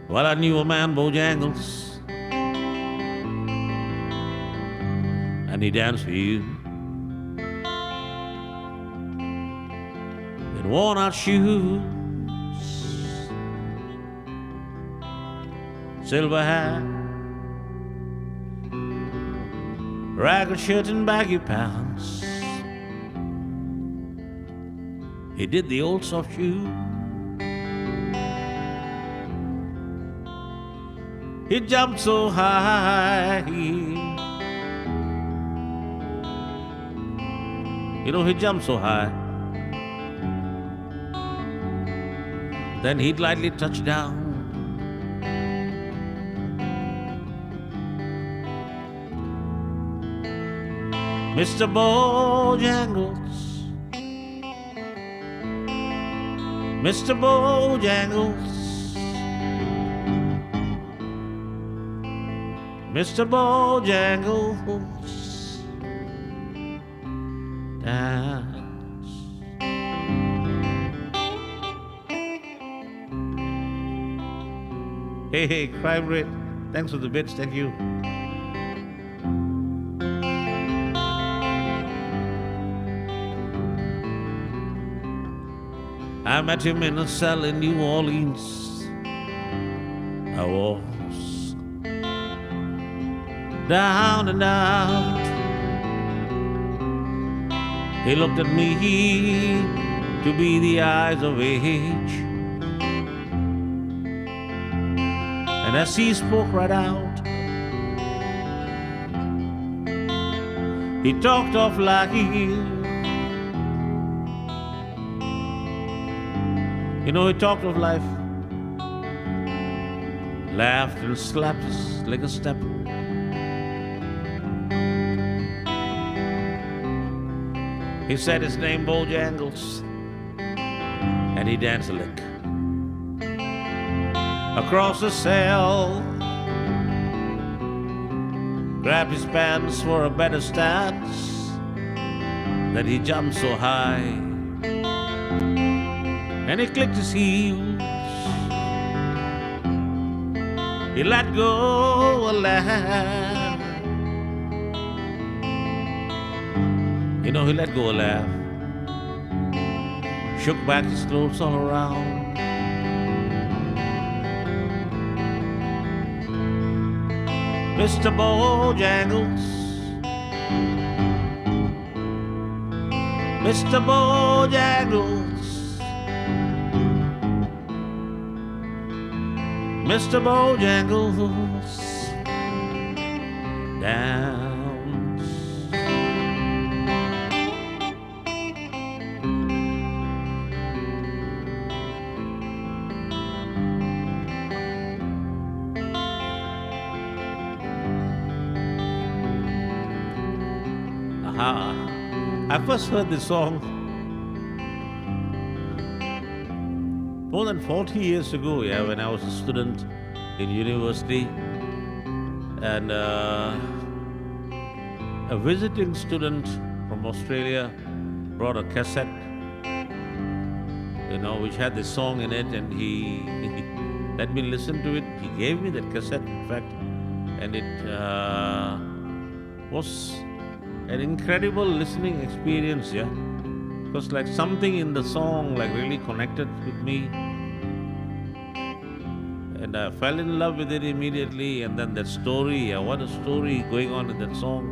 Well, I knew a man, Bojangles, and he danced for you in worn-out shoes, silver hat, ragged shirt and baggy pants. He did the old soft shoe. He jumped so high. You know, he jumped so high. Then he'd lightly touch down. Mr. Bojangles, Mr. Bojangles, Mr. Bojangles, dance. Hey, crime rate. Thanks for the bits, thank you. I met him in a cell in New Orleans. I was down and out. He looked at me to be the eyes of age, and as he spoke right out, he talked of life. You know, he talked of life, laughed and slapped his like a step. He said his name Bojangles, and he danced a lick across the cell, grabbed his pants for a better stance. Then he jumped so high, and he clicked his heels. He let go a laugh. You know, he let go a laugh, shook back his clothes all around. Mr. Bojangles, Mr. Bojangles, Mr. Bojangles, dance. I first heard this song more than 40 years ago, when I was a student in university, and a visiting student from Australia brought a cassette, which had this song in it, and he let me listen to it. He gave me that cassette, in fact, and it was an incredible listening experience, because like something in the song like really connected with me, and I fell in love with it immediately. And then that story, what a story going on in that song.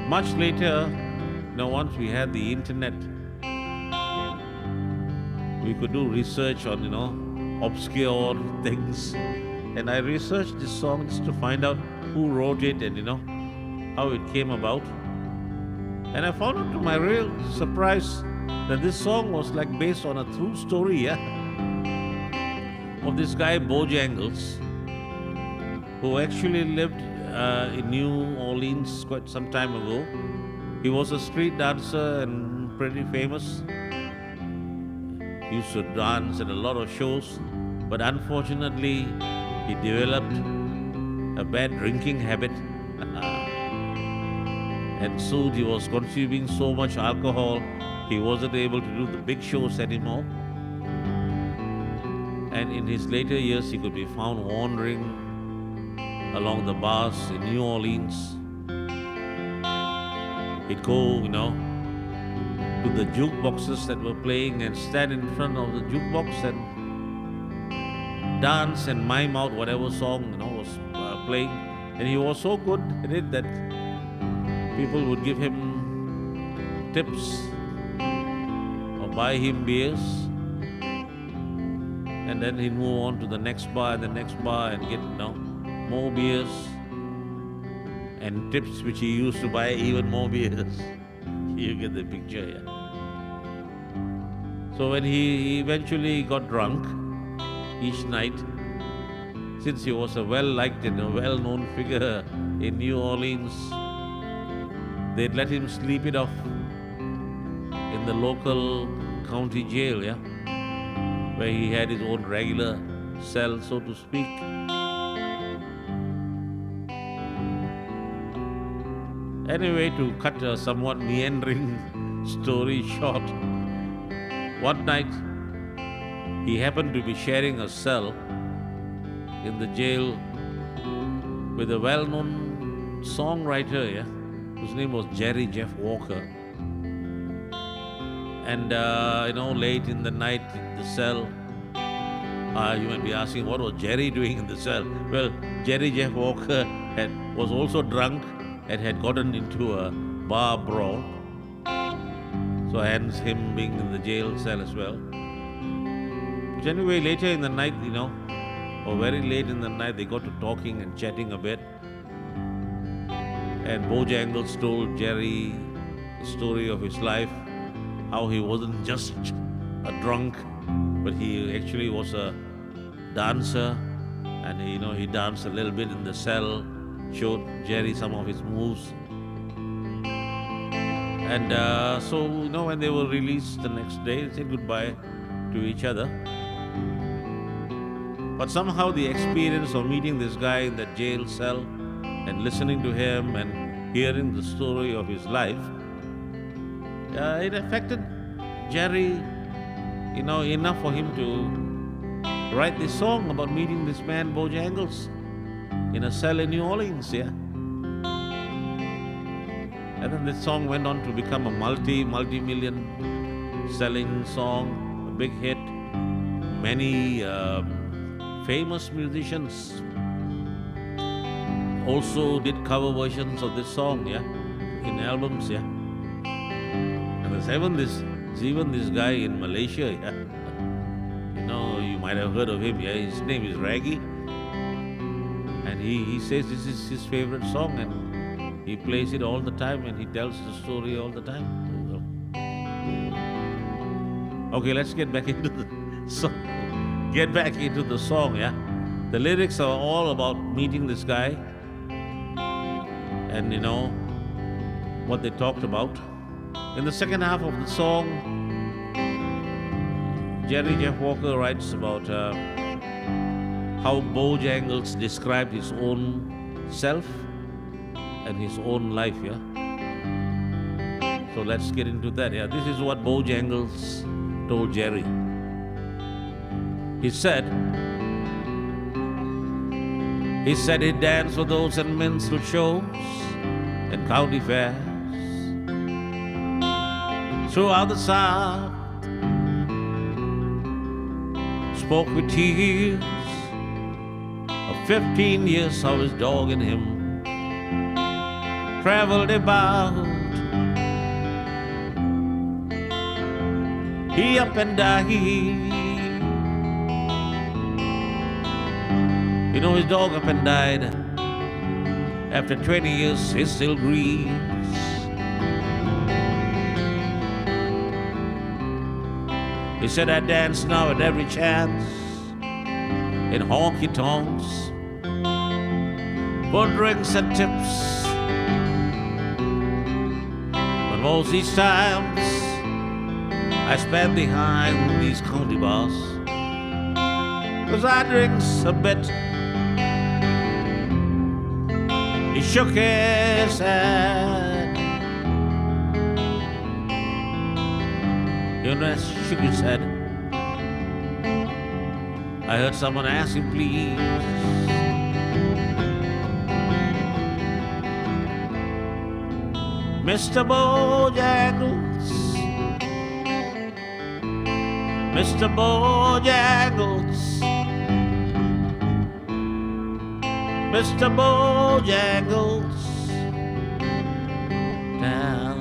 Much later, once we had the internet, we could do research on obscure things, and I researched this song just to find out who wrote it and how it came about. And I found out to my real surprise that this song was like based on a true story, of this guy Bojangles, who actually lived in New Orleans quite some time ago. He was a street dancer and pretty famous. He used to dance at a lot of shows, but unfortunately he developed a bad drinking habit. And soon he was consuming so much alcohol, he wasn't able to do the big shows anymore. And in his later years, he could be found wandering along the bars in New Orleans. He'd go, to the jukeboxes that were playing and stand in front of the jukebox and dance and mime out whatever song was playing. And he was so good at it that people would give him tips or buy him beers, and then he'd move on to the next bar and the next bar and get more beers and tips, which he used to buy even more beers. You get the picture here. So when he eventually got drunk each night, since he was a well-liked and a well-known figure in New Orleans, they'd let him sleep it off in the local county jail, where he had his own regular cell, so to speak. Anyway, to cut a somewhat meandering story short, one night he happened to be sharing a cell in the jail with a well-known songwriter, whose name was Jerry Jeff Walker. And late in the night in the cell, you might be asking, what was Jerry doing in the cell? Well, Jerry Jeff Walker was also drunk and had gotten into a bar brawl. So hence him being in the jail cell as well. But anyway, later in the night, or very late in the night, they got to talking and chatting a bit. And Bojangles told Jerry the story of his life, how he wasn't just a drunk, but he actually was a dancer. And he danced a little bit in the cell, showed Jerry some of his moves. And so when they were released the next day, they said goodbye to each other. But somehow the experience of meeting this guy in that jail cell and listening to him and hearing the story of his life, it affected Jerry, enough for him to write this song about meeting this man Bojangles in a cell in New Orleans, And then this song went on to become a multi-million selling song, a big hit. Many famous musicians also did cover versions of this song, in albums, And there's even this guy in Malaysia, you might have heard of him, His name is Raggy. And he says this is his favorite song, and he plays it all the time, and he tells the story all the time. Okay, let's get back into the song. The lyrics are all about meeting this guy and what they talked about. In the second half of the song, Jerry Jeff Walker writes about how Bojangles described his own self and his own life, So let's get into that, This is what Bojangles told Jerry. He said he'd dance for those and minstrel shows and county fairs throughout the South. Spoke with tears of 15 years of his dog and him. Traveled about, he up and died. His dog up and died. After 20 years, he still grieves. He said, I dance now at every chance in honky-tonks for drinks and tips. But most these times I spend behind these county bars, 'cause I drinks a bit. He shook his head. Shook his head I heard someone ask him, please. Mr. Bojangles, Mr. Bojangles, Mr. Bojangles, down.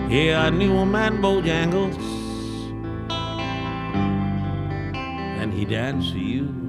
Yeah, I knew a man, Bojangles, and he danced for you.